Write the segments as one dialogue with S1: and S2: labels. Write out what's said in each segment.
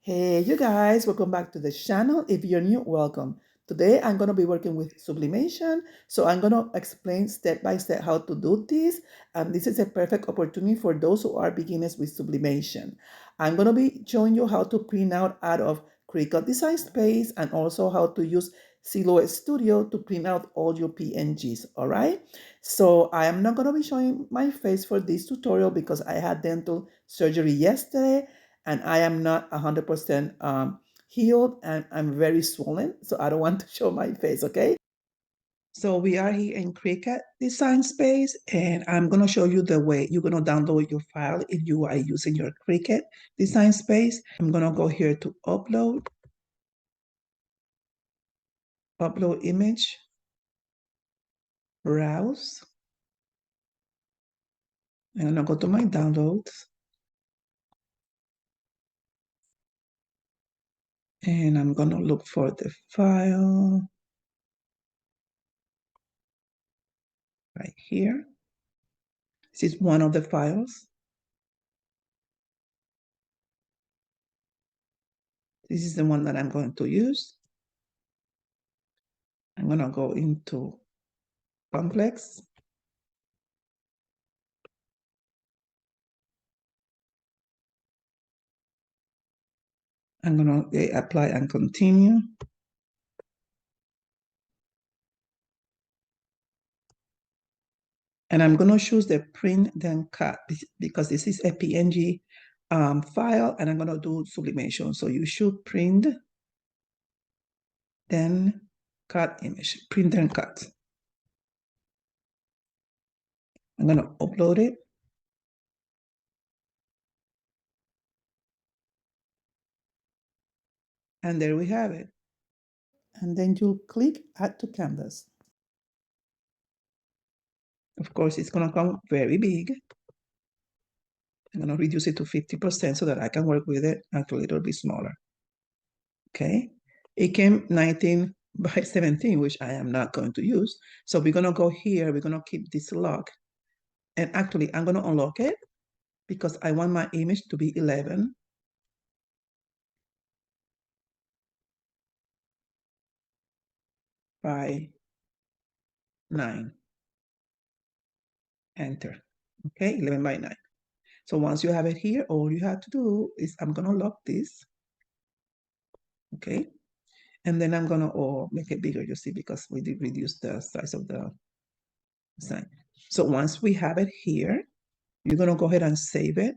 S1: Hey you guys, welcome back to the channel. If you're new, welcome. Today I'm going to be working with sublimation, so I'm going to explain step by step how to do this, and this is a perfect opportunity for those who are beginners with sublimation. I'm going to be showing you how to print out of Cricut Design Space and also how to use Silhouette Studio to print out all your PNGs, all right? So I am not going to be showing my face for this tutorial because I had dental surgery yesterday and I am not 100% healed and I'm very swollen, so I don't want to show my face, okay? So we are here in Cricut Design Space, and I'm going to show you the way you're going to download your file if you are using your Cricut Design Space. I'm going to go here to upload image, browse, and I'm going to go to my downloads, and I'm going to look for the file right here. This is one of the files. This is the one that I'm going to use. I'm going to go into complex. I'm going to apply and continue. And I'm going to choose the print then cut because this is a PNG file and I'm going to do sublimation. So you should print, then cut image, print and cut. I'm going to upload it. And there we have it. And then you click add to canvas. Of course, it's going to come very big. I'm going to reduce it to 50% so that I can work with it a little bit smaller. Okay. It came 19 by 17, which I am not going to use. So we're going to go here. We're going to keep this lock. And actually, I'm going to unlock it because I want my image to be 11 by 9. Enter. Okay, 11 by 9. So once you have it here, all you have to do is I'm going to lock this. Okay. And then I'm going to make it bigger, you see, because we did reduce the size of the sign. So once we have it here, you're going to go ahead and save it.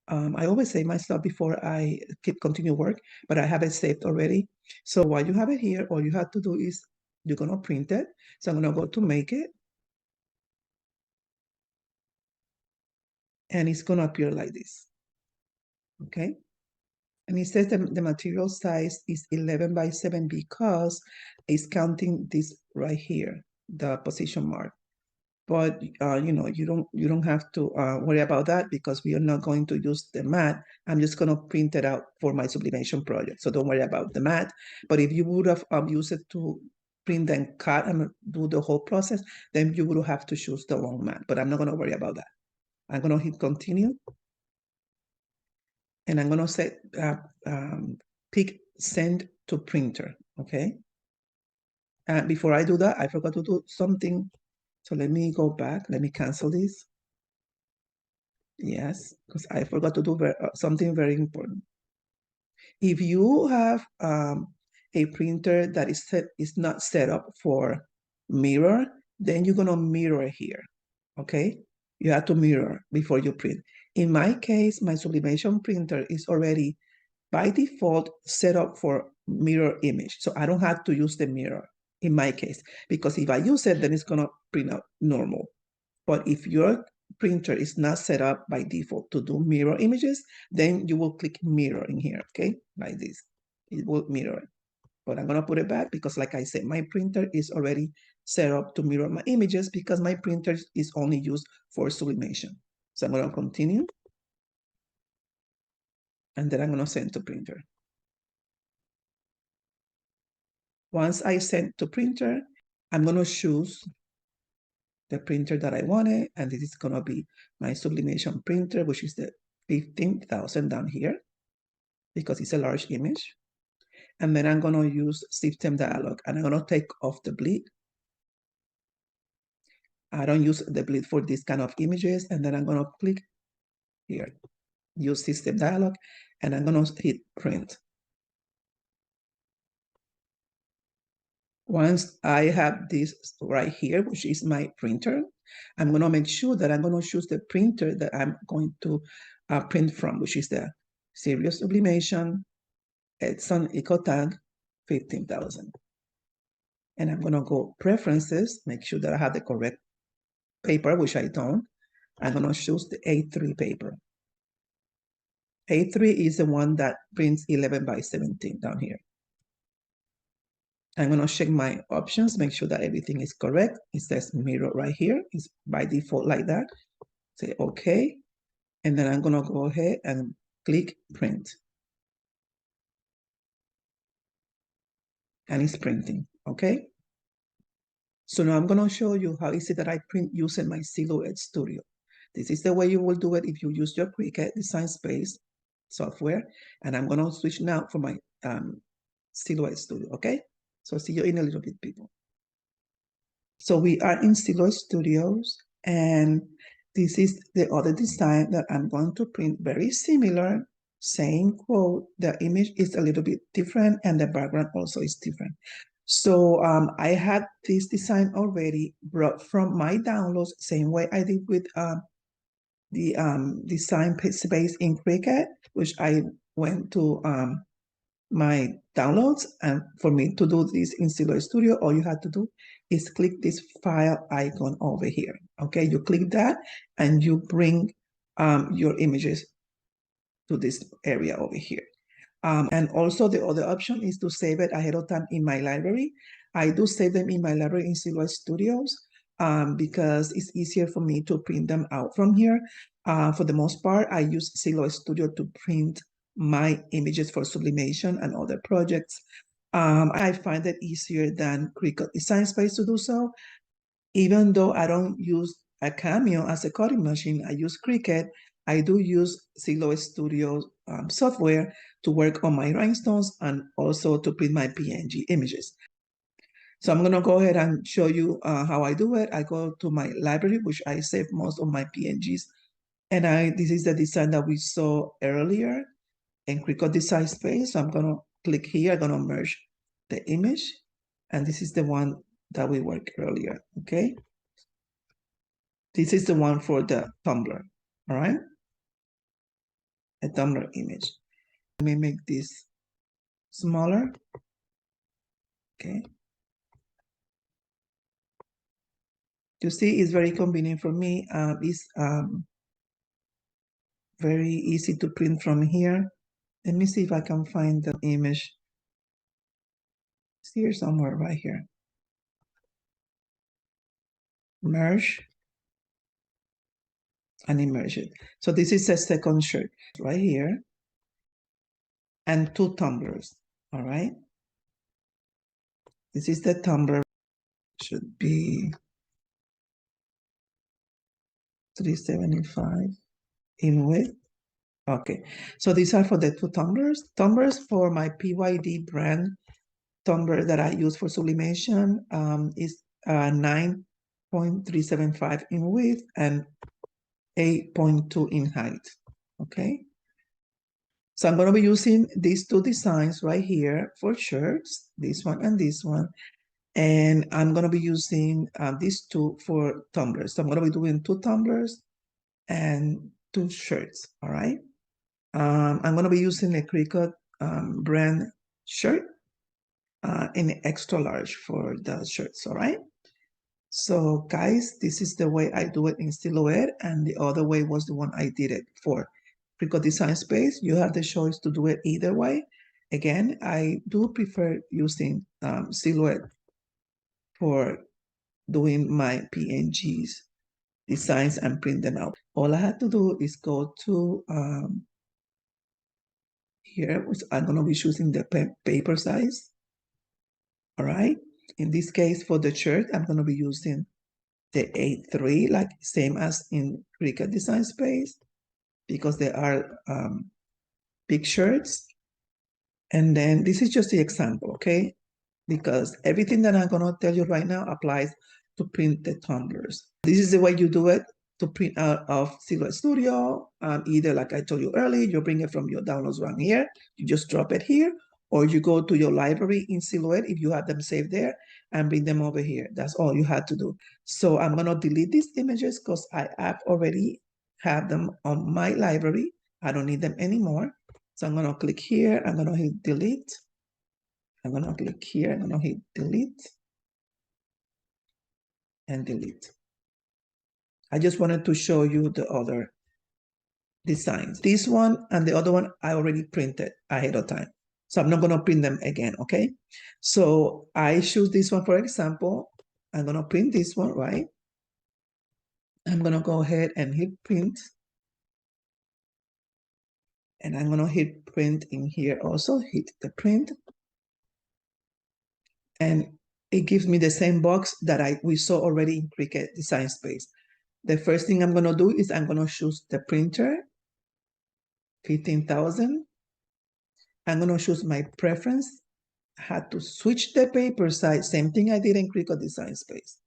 S1: I always save my stuff before I continue work, but I have it saved already. So while you have it here, all you have to do is you're going to print it. So I'm going to go to make it. And it's going to appear like this. Okay. And it says the material size is 11 by 7 because it's counting this right here, the position mark. But you know, you don't have to worry about that because we are not going to use the mat. I'm just going to print it out for my sublimation project. So don't worry about the mat. But if you would have used it to print and cut and do the whole process, then you would have to choose the long mat. But I'm not going to worry about that. I'm going to hit continue. And I'm going to set pick send to printer. Okay. And before I do that, I forgot to do something. So let me go back. Let me cancel this. Yes, because I forgot to do something very important. If you have a printer that is not set up for mirror, then you're going to mirror here. Okay. You have to mirror before you print. In my case, my sublimation printer is already by default set up for mirror image. So I don't have to use the mirror in my case, because if I use it, then it's going to print out normal. But if your printer is not set up by default to do mirror images, then you will click mirror in here, okay? Like this, it will mirror it. But I'm going to put it back because like I said, my printer is already set up to mirror my images because my printer is only used for sublimation. So I'm going to continue. And then I'm going to send to printer. Once I send to printer, I'm going to choose the printer that I wanted, and this is going to be my sublimation printer, which is the 15,000 down here. because it's a large image. And then I'm going to use system dialog, and I'm going to take off the bleed. I don't use the bleed for this kind of images. And then I'm going to click here, use system dialog, and I'm going to hit print. Once I have this right here, which is my printer, I'm going to make sure that I'm going to choose the printer that I'm going to print from, which is the Series Sublimation Epson Eco Tank 15,000. And I'm going to go Preferences, make sure that I have the correct paper, which I don't. I'm going to choose the A3 paper. A3 is the one that prints 11 by 17 down here. I'm going to check my options, make sure that everything is correct. It says mirror right here. It's by default like that. Say OK. And then I'm going to go ahead and click print. And it's printing. OK. So now I'm going to show you how easy that I print using my Silhouette Studio. This is the way you will do it if you use your Cricut Design Space software. And I'm going to switch now for my Silhouette Studio. OK. So see you in a little bit, people. So we are in Silhouette Studios, and this is the other design that I'm going to print. Very similar, same quote. The image is a little bit different, and the background also is different. So I had this design already brought from my downloads, same way I did with the design space in Cricut, which I went to my downloads. And for me to do this in Silhouette Studio, all you have to do is click this file icon over here. Okay, you click that and you bring your images to this area over here. And also the other option is to save it ahead of time in my library. I do save them in my library in Silhouette Studios because it's easier for me to print them out from here. For the most part, I use Silhouette Studio to print my images for sublimation and other projects. I find it easier than Cricut Design Space to do so. Even though I don't use a Cameo as a cutting machine, I use Cricut. I do use Silhouette Studio software to work on my rhinestones and also to print my PNG images. So I'm going to go ahead and show you how I do it. I go to my library, which I save most of my PNGs. And this is the design that we saw earlier in Cricut Design Space. So I'm going to click here. I'm going to merge the image. And this is the one that we worked earlier, okay? This is the one for the tumbler, all right? A tumbler image. Let me make this smaller, okay? You see, it's very convenient for me. It's very easy to print from here. Let me see if I can find the image. It's here somewhere, right here. Merge and immerse it. So this is a second shirt right here. And 2 tumblers, all right? This is the tumbler. Should be 375 in width. Okay, so these are for the 2 tumblers. Tumblers for my PYD brand tumbler that I use for sublimation is 9.375 in width and 8.2 in height, okay? So I'm going to be using these 2 designs right here for shirts, this one and this one. And I'm going to be using these 2 for tumblers. So I'm going to be doing 2 tumblers and 2 shirts, all right? I'm going to be using a Cricut brand shirt in extra large for the shirts, all right? So guys, this is the way I do it in Silhouette, and the other way was the one I did it for Cricut Design Space. You have the choice to do it either way. Again, I do prefer using Silhouette for doing my PNGs designs and print them out. All I have to do is go to here, which I'm going to be choosing the paper size. All right. In this case, for the shirt, I'm going to be using the A3, like same as in Cricut Design Space, because they are big shirts. And then this is just the example, okay? Because everything that I'm gonna tell you right now applies to print the tumblers. This is the way you do it to print out of Silhouette Studio. Either like I told you earlier, you bring it from your downloads right here, you just drop it here, or you go to your library in Silhouette if you have them saved there and bring them over here. That's all you had to do. So I'm gonna delete these images because I have already have them on my library. I don't need them anymore. So I'm gonna click here, I'm gonna hit delete. I'm gonna click here, I'm gonna hit delete and delete. I just wanted to show you the other designs. This one and the other one I already printed ahead of time. So I'm not gonna print them again, okay? So I choose this one for example. I'm gonna print this one, right? I'm gonna go ahead and hit print. And I'm gonna hit print in here also, hit the print. And it gives me the same box that we saw already in Cricut Design Space. The first thing I'm gonna do is I'm gonna choose the printer, 15,000. I'm gonna choose my preference. I had to switch the paper size, same thing I did in Cricut Design Space.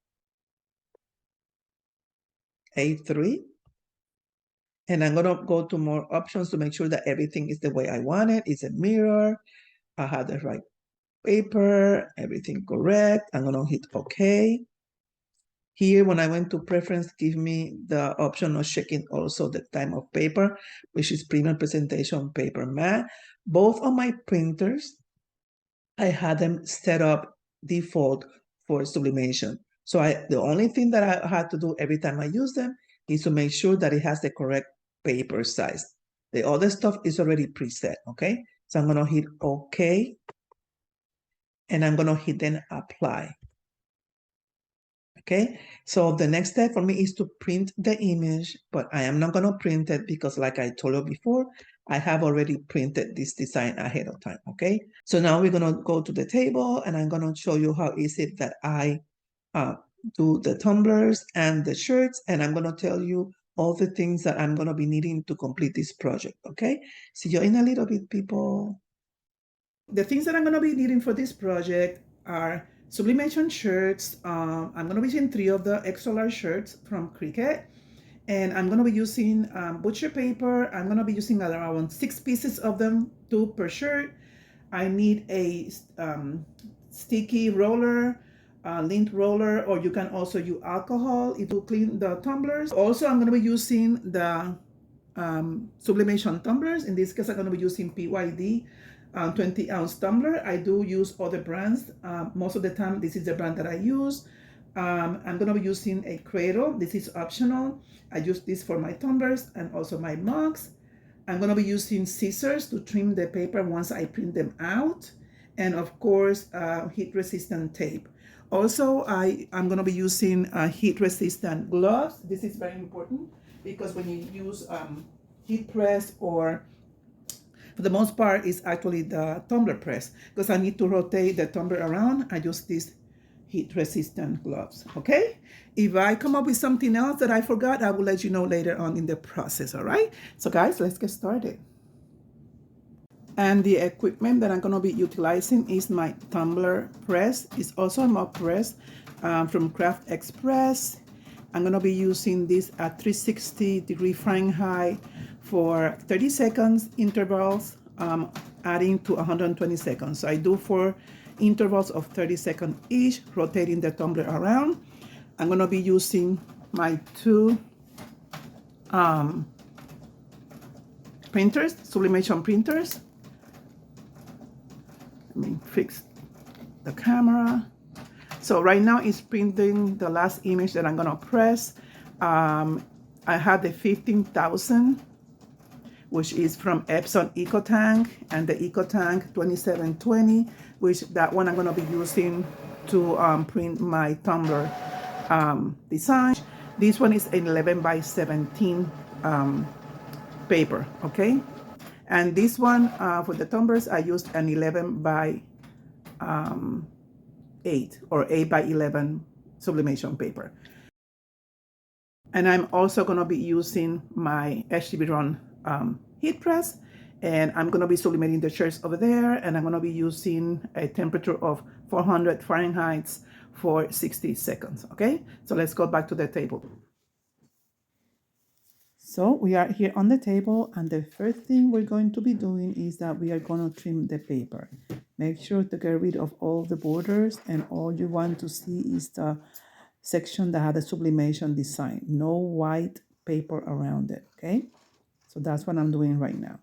S1: A3. And I'm gonna go to more options to make sure that everything is the way I want it. It's a mirror. I have the right paper, everything correct. I'm gonna hit OK. Here, when I went to preference, give me the option of checking also the type of paper, which is premium presentation paper matte. Both of my printers, I had them set up default for sublimation. So the only thing that I had to do every time I use them is to make sure that it has the correct paper size. The other stuff is already preset, okay? So I'm gonna hit OK, and I'm gonna hit then apply. Okay, so the next step for me is to print the image, but I am not gonna print it because like I told you before, I have already printed this design ahead of time, okay? So now we're gonna go to the table and I'm gonna show you how easy that I do the tumblers and the shirts, and I'm gonna tell you all the things that I'm gonna be needing to complete this project, okay? See you in a little bit, people. The things that I'm gonna be needing for this project are sublimation shirts. I'm gonna be using 3 of the extra large shirts from Cricut. And I'm gonna be using butcher paper. I'm gonna be using around 6 pieces of them, 2 per shirt. I need a sticky roller, lint roller, or you can also use alcohol to clean the tumblers. Also, I'm gonna be using the sublimation tumblers. In this case, I'm gonna be using PYD 20-ounce tumbler. I do use other brands. Most of the time, this is the brand that I use. I'm gonna be using a cradle. This is optional. I use this for my tumblers and also my mugs. I'm gonna be using scissors to trim the paper once I print them out. And of course, heat-resistant tape. Also, I'm gonna be using heat-resistant gloves. This is very important because when you use heat press, or for the most part, it's actually the tumbler press, because I need to rotate the tumbler around. I use these heat-resistant gloves, okay? If I come up with something else that I forgot, I will let you know later on in the process, all right? So guys, let's get started. And the equipment that I'm gonna be utilizing is my tumbler press. It's also a mug press from Craft Express. I'm gonna be using this at 360 Fahrenheit for 30 seconds intervals, adding to 120 seconds. So I do 4 intervals of 30 seconds each, rotating the tumbler around. I'm gonna be using my 2 printers, sublimation printers. Let me fix the camera. So right now it's printing the last image that I'm gonna press. I have the 15,000, which is from Epson Eco Tank, and the Eco Tank 2720, which that one I'm gonna be using to print my tumbler design. This one is an 11 by 17 paper, okay? And this one for the tumblers, I used an 11 by 8 or 8 by 11 sublimation paper. And I'm also gonna be using my HTV Ront heat press And I'm going to be sublimating the shirts over there, and I'm going to be using a temperature of 400 Fahrenheit for 60 seconds, okay? So let's go back to the table. So we are here on the table, and the first thing we're going to be doing is that we are going to trim the paper. Make sure to get rid of all the borders, and all you want to see is the section that had a sublimation design. No white paper around it, okay? So that's what I'm doing right now.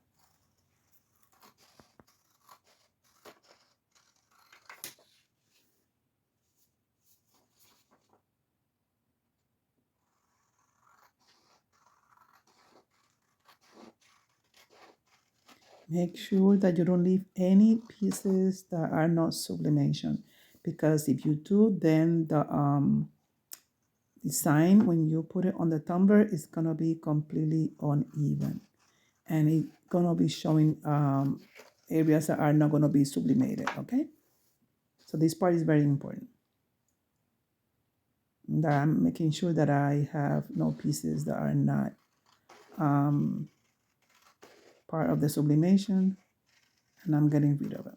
S1: Make sure that you don't leave any pieces that are not sublimation, because if you do, then the design, when you put it on the tumbler, is gonna be completely uneven, and it's gonna be showing areas that are not gonna be sublimated, okay? So this part is very important. That I'm making sure that I have no pieces that are not part of the sublimation, and I'm getting rid of them.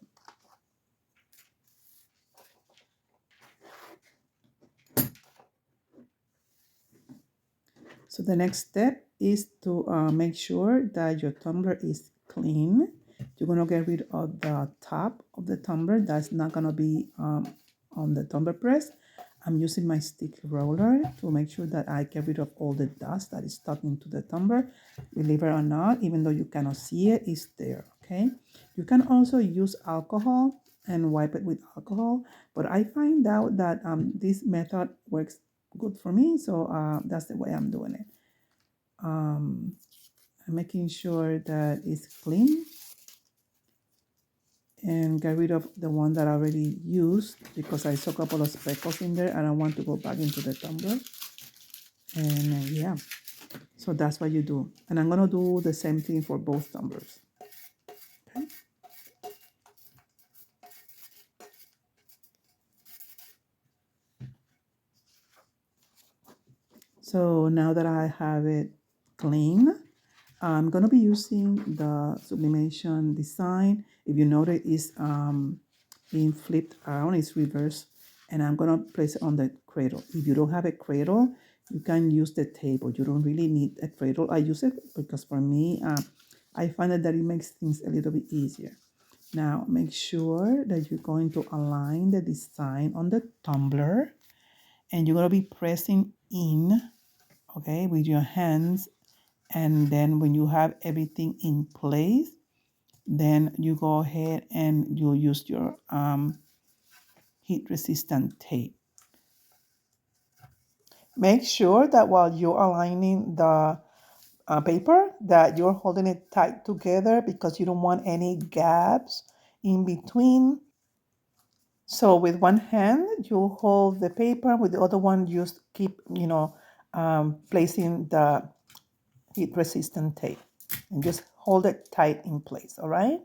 S1: So the next step is to make sure that your tumbler is clean. You're gonna get rid of the top of the tumbler. That's not gonna be on the tumbler press. I'm using my stick roller to make sure that I get rid of all the dust that is stuck into the tumbler. Believe it or not, even though you cannot see it, it's there, okay? You can also use alcohol and wipe it with alcohol, but I find out that this method works good for me, so that's the way I'm doing it. I'm making sure that it's clean and get rid of the one that I already used, because I saw a couple of speckles in there and I want to go back into the tumbler. And yeah, so that's what you do. And I'm gonna do the same thing for both tumblers. Okay. So now that I have it clean, I'm gonna be using the sublimation design. If you notice, it's being flipped around, it's reversed, and I'm gonna place it on the cradle. If you don't have a cradle, you can use the table. You don't really need a cradle. I use it because for me, I find that it makes things a little bit easier. Now, make sure that you're going to align the design on the tumbler, and you're gonna be pressing in, okay, with your hands. And then when you have everything in place, then you go ahead and you use your heat resistant tape. Make sure that while you're aligning the paper, that you're holding it tight together, because you don't want any gaps in between. So with one hand, you hold the paper, with the other one, you just keep, placing the heat resistant tape, and just hold it tight in place, all right?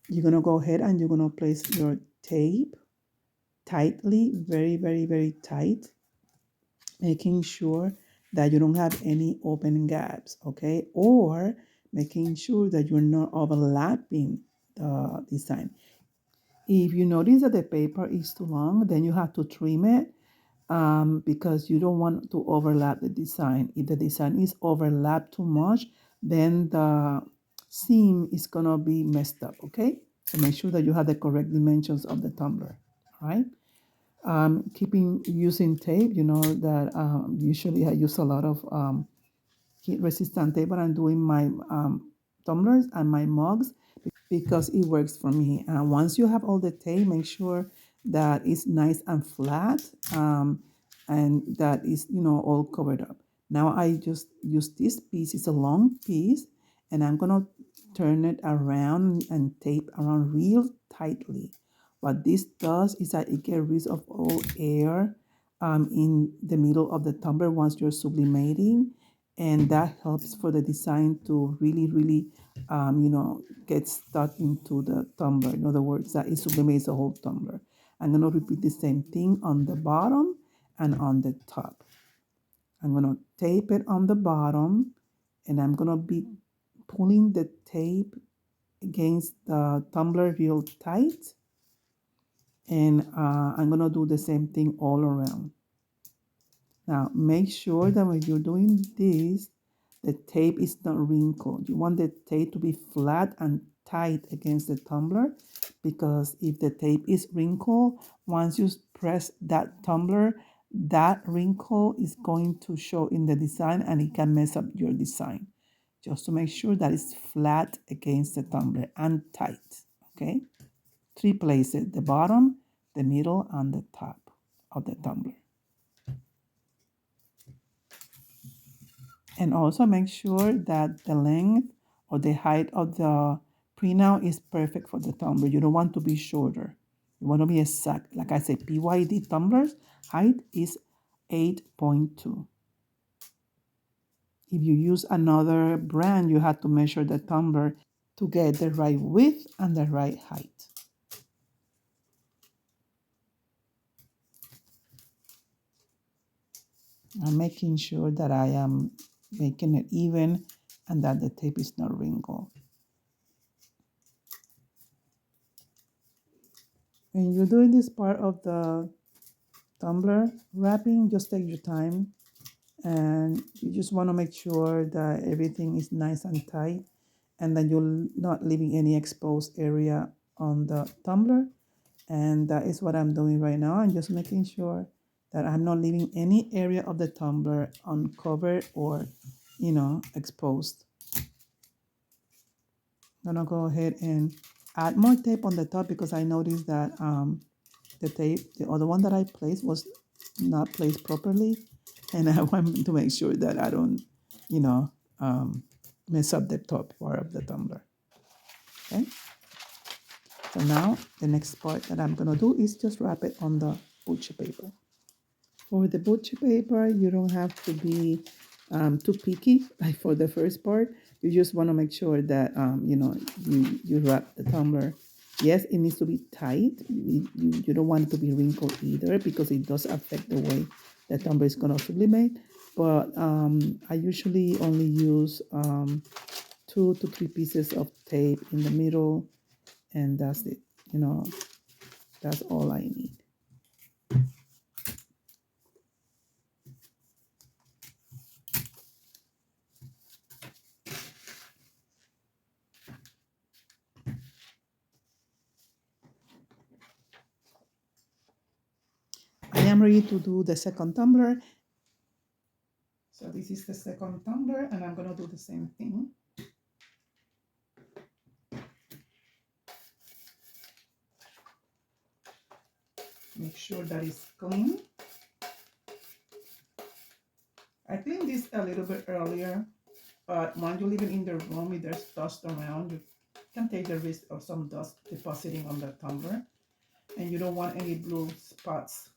S1: You're gonna go ahead and you're gonna place your tape tightly, very, very, very tight, making sure that you don't have any open gaps, okay? Or making sure that you're not overlapping the design. If you notice that the paper is too long, then you have to trim it, because you don't want to overlap the design. If the design is overlapped too much, then the seam is gonna be messed up, okay? So make sure that you have the correct dimensions of the tumbler, all right? Keeping using tape, you know that usually I use a lot of heat resistant tape when I'm doing my tumblers and my mugs, because it works for me. Once you have all the tape, make sure that it's nice and flat, and that is, all covered up. Now I just use this piece. It's a long piece, and I'm gonna turn it around and tape around real tightly. What this does is that it gets rid of all air in the middle of the tumbler once you're sublimating, and that helps for the design to really, really, get stuck into the tumbler. In other words, that it sublimates the whole tumbler. I'm going to repeat the same thing on the bottom and on the top. I'm going to tape it on the bottom, and I'm going to be pulling the tape against the tumbler real tight. And I'm going to do the same thing all around. Now, make sure that when you're doing this, the tape is not wrinkled. You want the tape to be flat and tight against the tumbler, because if the tape is wrinkled, once you press that tumbler, that wrinkle is going to show in the design and it can mess up your design. Just to make sure that it's flat against the tumbler and tight, okay? 3 places, the bottom, the middle, and the top of the tumbler. And also make sure that the length or the height of the printout is perfect for the tumbler. You don't want to be shorter. You want to be exact. Like I said, PYD tumblers height is 8.2. If you use another brand, you have to measure the tumbler to get the right width and the right height. I'm making sure that I am making it even and that the tape is not wrinkled. When you're doing this part of the tumbler wrapping, just take your time, and you just want to make sure that everything is nice and tight and that you're not leaving any exposed area on the tumbler. And that is what I'm doing right now. I'm just making sure that I'm not leaving any area of the tumbler uncovered or, exposed. I'm gonna go ahead and add more tape on the top because I noticed that the tape, the other one that I placed, was not placed properly, and I want to make sure that I don't, mess up the top part of the tumbler. Okay. So now the next part that I'm gonna do is just wrap it on the butcher paper. For the butcher paper, you don't have to be too picky. Like for the first part, you just want to make sure that you wrap the tumbler. Yes, it needs to be tight. You don't want it to be wrinkled either because it does affect the way the tumbler is gonna sublimate. But I usually only use 2 to 3 pieces of tape in the middle, and that's it. That's all I need. I am ready to do the second tumbler. So this is the second tumbler, and I'm gonna do the same thing. Make sure that it's clean. I cleaned this a little bit earlier, but when you leave it in the room, if there's dust around, you can take the risk of some dust depositing on the tumbler, and you don't want any blue spots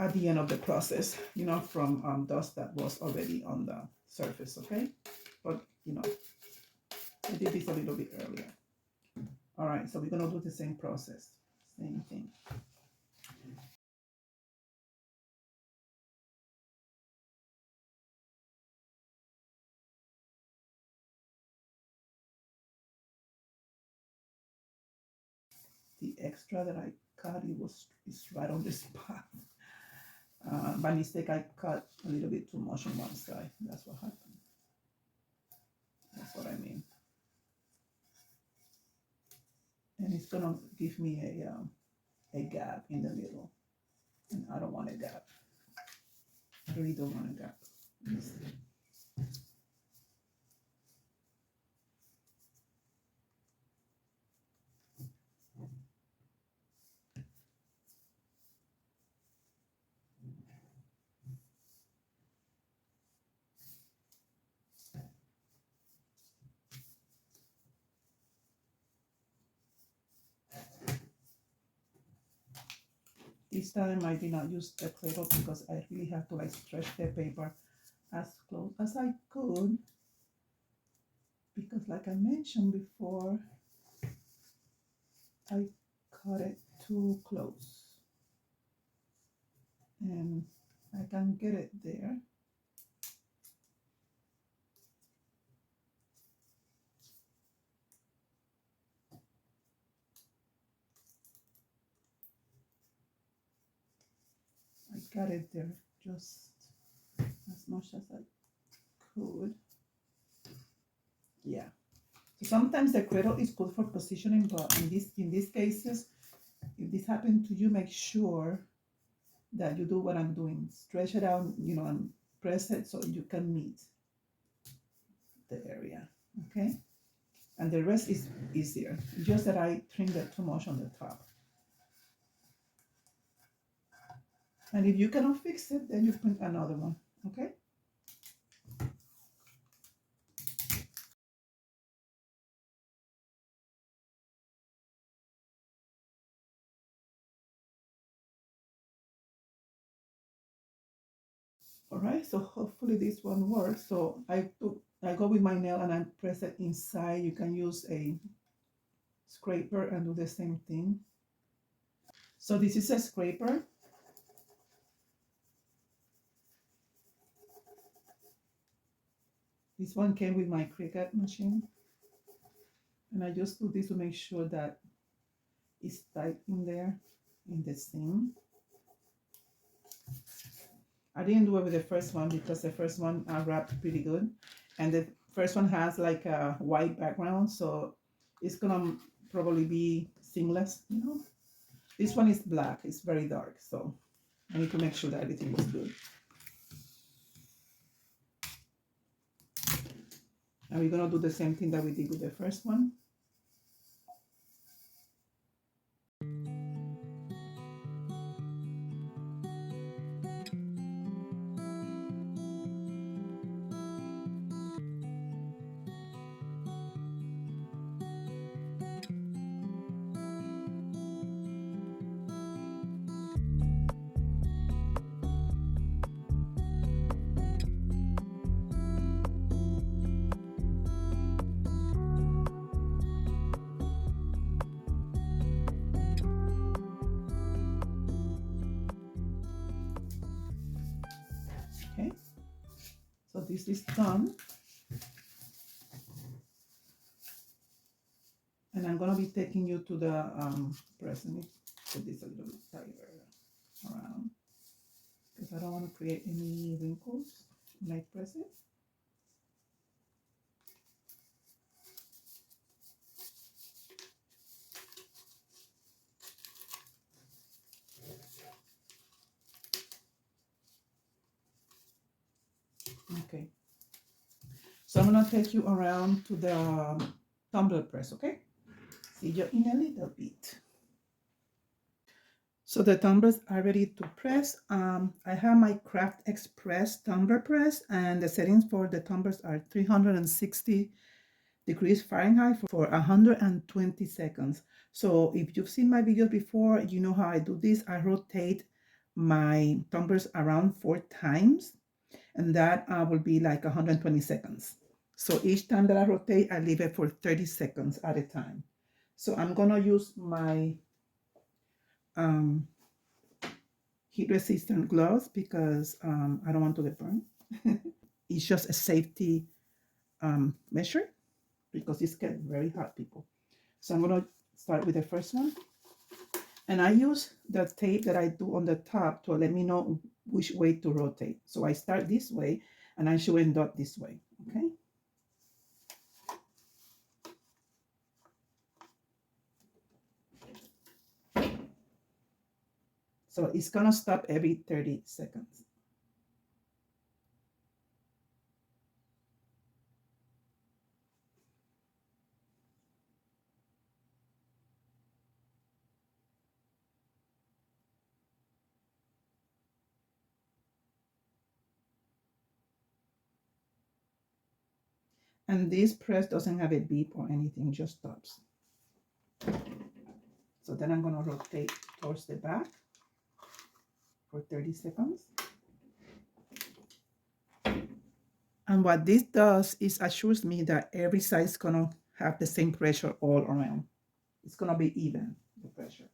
S1: at the end of the process, from dust that was already on the surface, okay? But, I did this a little bit earlier. All right, so we're gonna do the same process, same thing. The extra that I cut, it's right on the spot. By mistake, I cut a little bit too much on one side. That's what happened. That's what I mean. And it's gonna give me a gap in the middle, and I don't want a gap. I really don't want a gap. This time I did not use the cradle because I really have to stretch the paper as close as I could, because like I mentioned before, I cut it too close. And I can get it there. I got it there just as much as I could. Yeah. So sometimes the cradle is good for positioning, but in these cases, if this happened to you, make sure that you do what I'm doing. Stretch it out, you know, and press it so you can meet the area. Okay? And the rest is easier. Just that I trimmed it too much on the top. And if you cannot fix it, then you print another one. Okay? All right, so hopefully this one works. So I go with my nail and I press it inside. You can use a scraper and do the same thing. So this is a scraper. This one came with my Cricut machine. And I just do this to make sure that it's tight in there in the seam. I didn't do it with the first one because the first one wrapped pretty good. And the first one has like a white background, so it's gonna probably be seamless, you know. This one is black, it's very dark, so I need to make sure that everything is good. And we're gonna do the same thing that we did with the first one. Okay, so this is done. And I'm gonna be taking you to the press. Let me put this a little bit tighter around because I don't want to create any wrinkles when I press it. Okay, so I'm gonna take you around to the tumbler press, okay? See you in a little bit. So the tumblers are ready to press. I have my Craft Express tumbler press, and the settings for the tumblers are 360 degrees Fahrenheit for 120 seconds. So if you've seen my videos before, you know how I do this. I rotate my tumblers around 4 times, and that will be like 120 seconds. So each time that I rotate, I leave it for 30 seconds at a time. So I'm gonna use my heat resistant gloves because I don't want to get burned. It's just a safety measure because it's getting very hot, people. So I'm gonna start with the first one. And I use the tape that I do on the top to let me know which way to rotate. So I start this way and I should end up this way, okay? So it's gonna stop every 30 seconds. And this press doesn't have a beep or anything, just stops. So then I'm gonna rotate towards the back for 30 seconds. And what this does is assures me that every side is gonna have the same pressure all around. It's gonna be even, the pressure.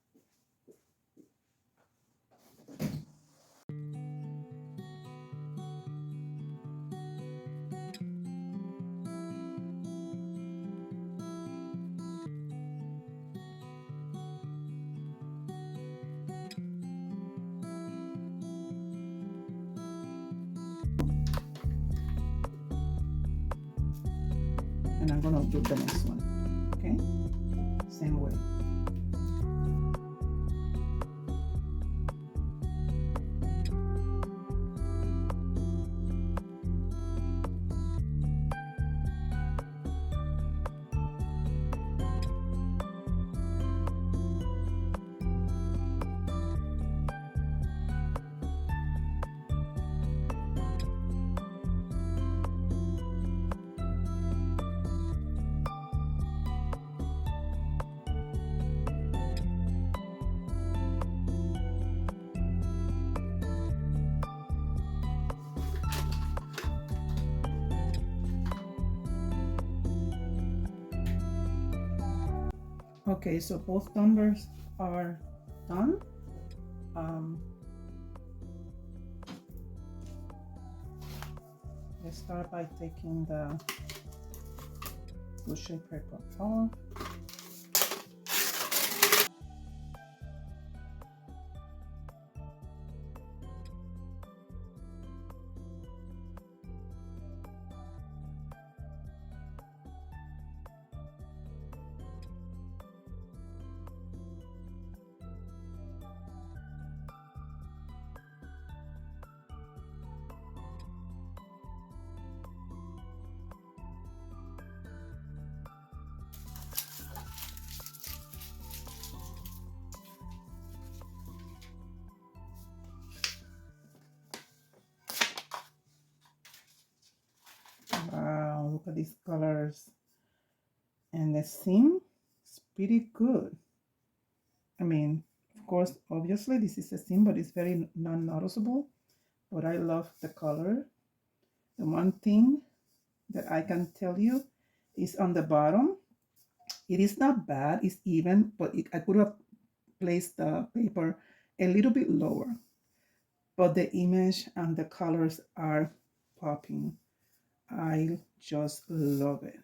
S1: gonna do the next one. Okay, same way. Okay, so both tumblers are done. Let's start by taking the boucher paper off. Wow, look at these colors. And the seam is pretty good. I mean, of course, obviously this is a seam, but it's very non-noticeable. But I love the color. The one thing that I can tell you is on the bottom. It is not bad, it's even, but I could have placed the paper a little bit lower. But the image and the colors are popping. I just love it.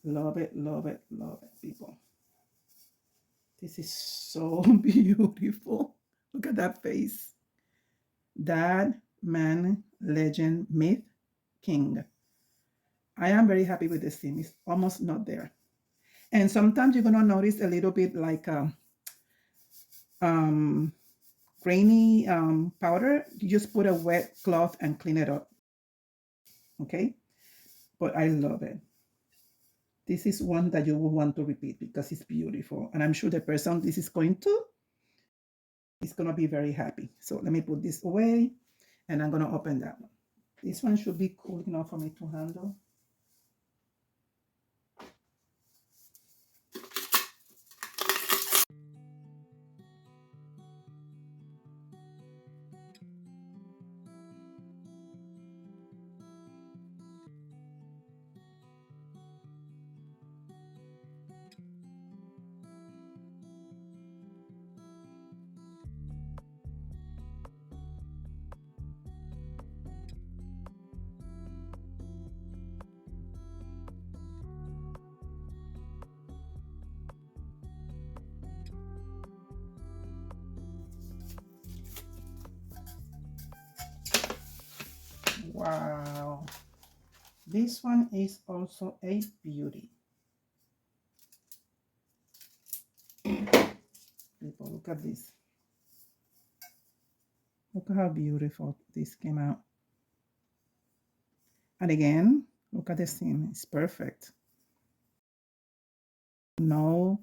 S1: Love it, love it, love it, people. This is so beautiful. Look at that face. Dad, man, legend, myth, king. I am very happy with this theme. It's almost not there. And sometimes you're going to notice a little bit like grainy powder. You just put a wet cloth and clean it up. Okay? But I love it. This is one that you will want to repeat because it's beautiful. And I'm sure the person this is going to is going to be very happy. So let me put this away and I'm going to open that one. This one should be cool enough for me to handle. Wow. This one is also a beauty. People, look at this. Look how beautiful this came out. And again, look at the seam. It's perfect. No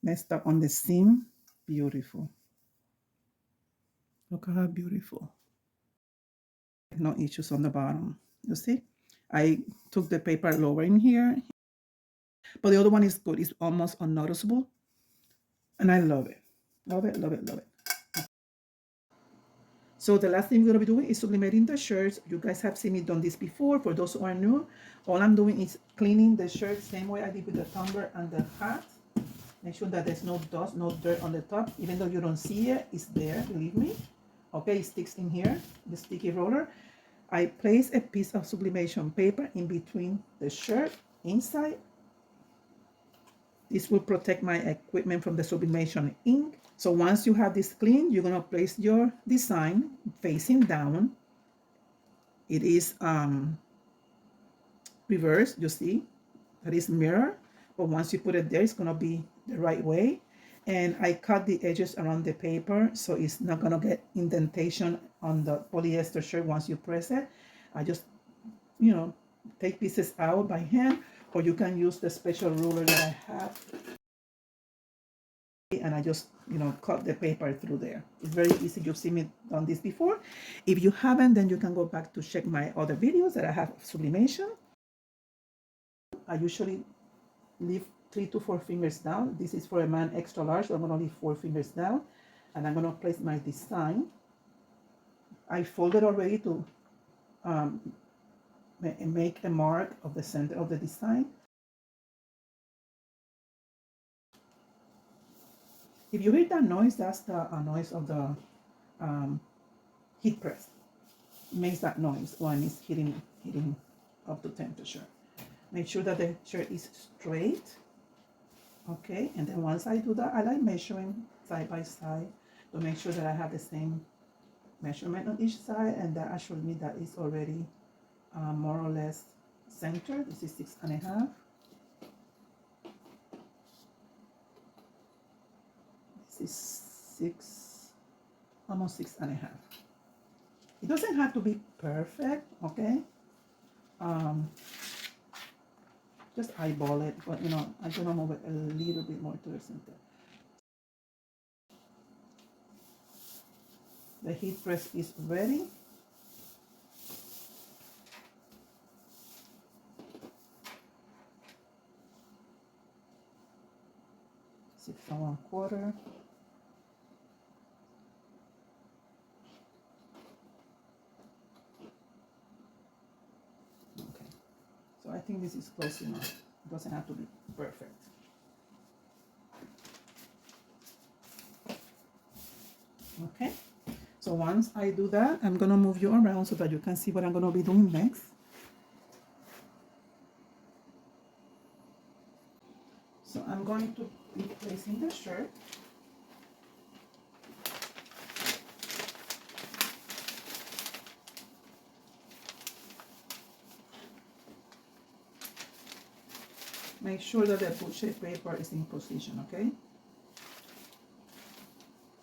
S1: messed up on the seam. Beautiful. Look at how beautiful. No issues on the bottom. You see? I took the paper lower in here. But the other one is good. It's almost unnoticeable. And I love it. Love it, love it, love it. So the last thing we're going to be doing is sublimating the shirts. You guys have seen me done this before. For those who are new, all I'm doing is cleaning the shirt same way I did with the tumbler and the hat. Make sure that there's no dust, no dirt on the top. Even though you don't see it, it's there, believe me. Okay, it sticks in here, the sticky roller. I place a piece of sublimation paper in between the shirt inside. This will protect my equipment from the sublimation ink. So once you have this clean, you're gonna place your design facing down. It is reversed, you see. that is mirror, but once you put it there, it's gonna be the right way. And I cut the edges around the paper so it's not gonna get indentation on the polyester shirt once you press it. I just, you know, take pieces out by hand, or you can use the special ruler that I have. And I just, you know, cut the paper through there. It's very easy. You've seen me done this before. If you haven't, then you can go back to check my other videos that I have of sublimation. I usually leave 3 to 4 fingers down. This is for a man extra large, so I'm going to leave 4 fingers down, and I'm going to place my design. I folded already to make a mark of the center of the design. If you hear that noise, that's the noise of the heat press. It makes that noise when it's heating up to temperature. Make sure that the shirt is straight. Okay, and then once I do that, I like measuring side by side to make sure that I have the same measurement on each side, and that actually means that it's already more or less centered. This is 6.5. This is 6, almost 6.5. It doesn't have to be perfect, okay? Just eyeball it, but you know, I'm gonna move it a little bit more to the center. The heat press is ready. Six and 1/4. Okay, so I think this is close enough. It doesn't have to be perfect. Okay, so once I do that, I'm gonna move you around so that you can see what I'm gonna be doing next. So I'm going to be placing the shirt. Make sure that the boucher paper is in position, okay?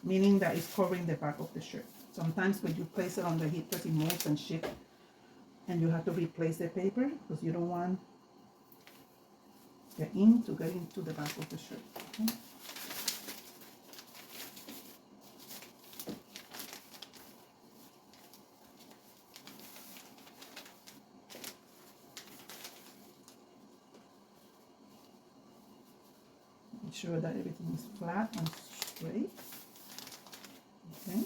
S1: Meaning that it's covering the back of the shirt. Sometimes when you place it on the heat press, it moves and shifts, and you have to replace the paper because you don't want the ink to get into the back of the shirt. Okay? Make sure that everything is flat and straight. Okay.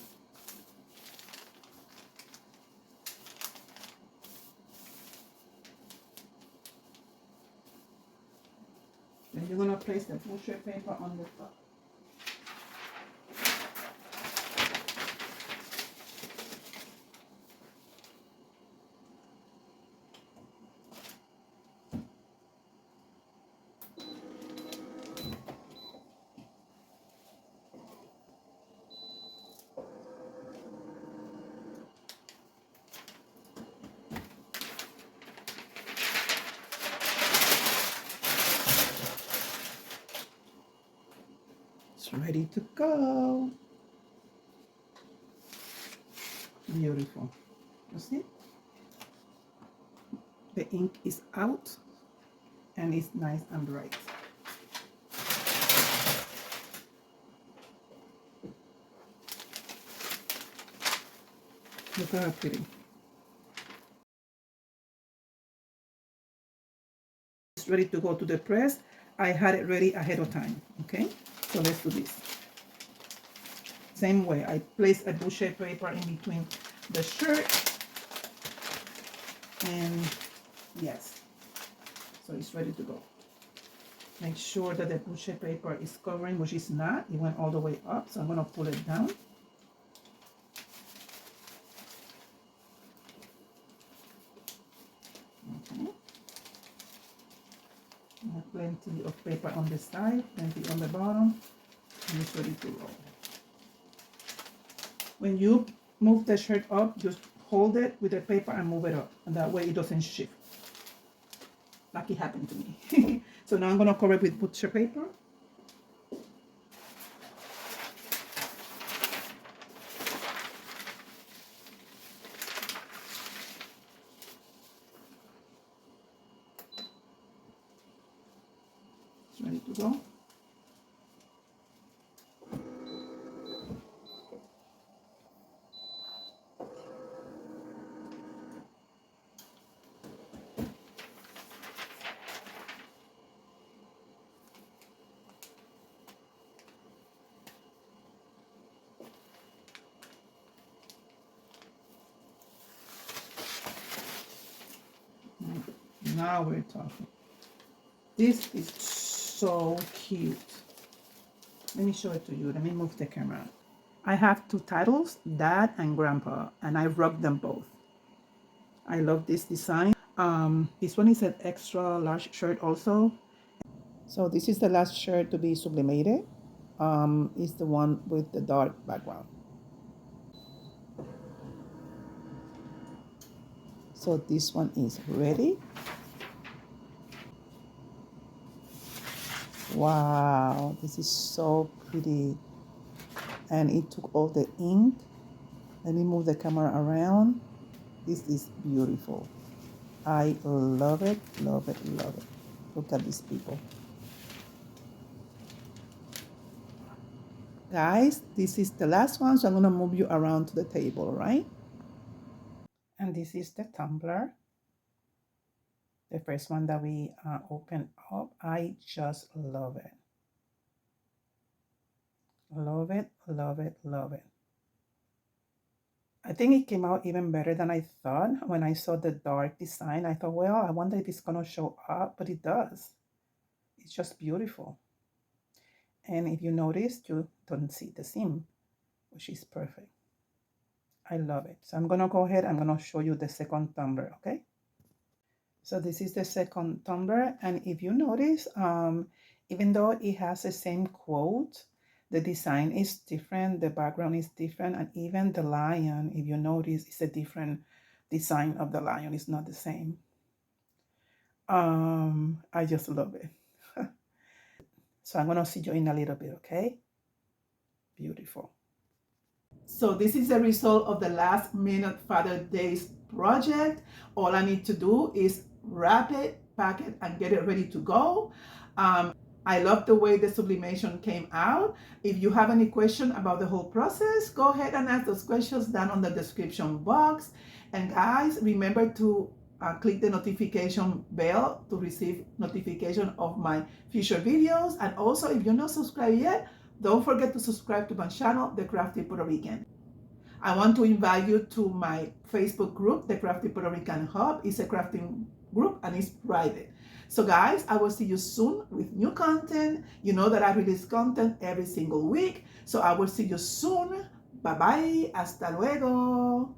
S1: Then you're going to place the boucher paper on the top. It's ready to go. Beautiful. You see? The ink is out and it's nice and bright. Look how pretty. It's ready to go to the press. I had it ready ahead of time. Okay, so let's do this. Same way, I place a boucher paper in between the shirt, and yes, so it's ready to go. Make sure that the boucher paper is covering, which is not. It went all the way up, so I'm going to pull it down. Okay. I have plenty of paper on the side, plenty on the bottom, and it's ready to roll. When you move the shirt up, just hold it with the paper and move it up, and that way it doesn't shift. like it happened to me. So now I'm gonna cover it with butcher paper. It's ready to go. Now we're talking. This is so cute. Let me show it to you. Let me move the camera. I have two titles, Dad and Grandpa, and I rock them both. I love this design. This one is an extra large shirt also. So this is the last shirt to be sublimated. It's the one with the dark background. So this one is ready. Wow, this is so pretty. And it took all the ink. Let me move the camera around. This is beautiful. I love it, love it, love it. Look at these people. Guys, this is the last one, so I'm gonna move you around to the table, right? And this is the tumbler. The first one that we opened up. I just love it. Love it, love it, love it. I think it came out even better than I thought. When I saw the dark design, I thought, well, I wonder if it's gonna show up, but it does. It's just beautiful. And if you notice, you don't see the seam, which is perfect. I love it. So I'm gonna go ahead, I'm gonna show you the second tumbler, okay? So this is the second tumbler, and if you notice, even though it has the same quote, the design is different, the background is different, and even the lion, if you notice, it's a different design of the lion. It's not the same. I just love it. So I'm gonna see you in a little bit, okay? Beautiful. So this is the result of the last minute Father's Day project. All I need to do is wrap it, pack it, and get it ready to go. I love the way the sublimation came out. If you have any question about the whole process, go ahead and ask those questions down on the description box. And guys, remember to click the notification bell to receive notification of my future videos. And also, if you're not subscribed yet, don't forget to subscribe to my channel, The Crafty Puerto Rican. I want to invite you to my Facebook group, The Crafty Puerto Rican Hub. It's a crafting group and it's private. So guys, I will see you soon with new content. You know that I release content every single week. So I will see you soon. Bye-bye. Hasta luego.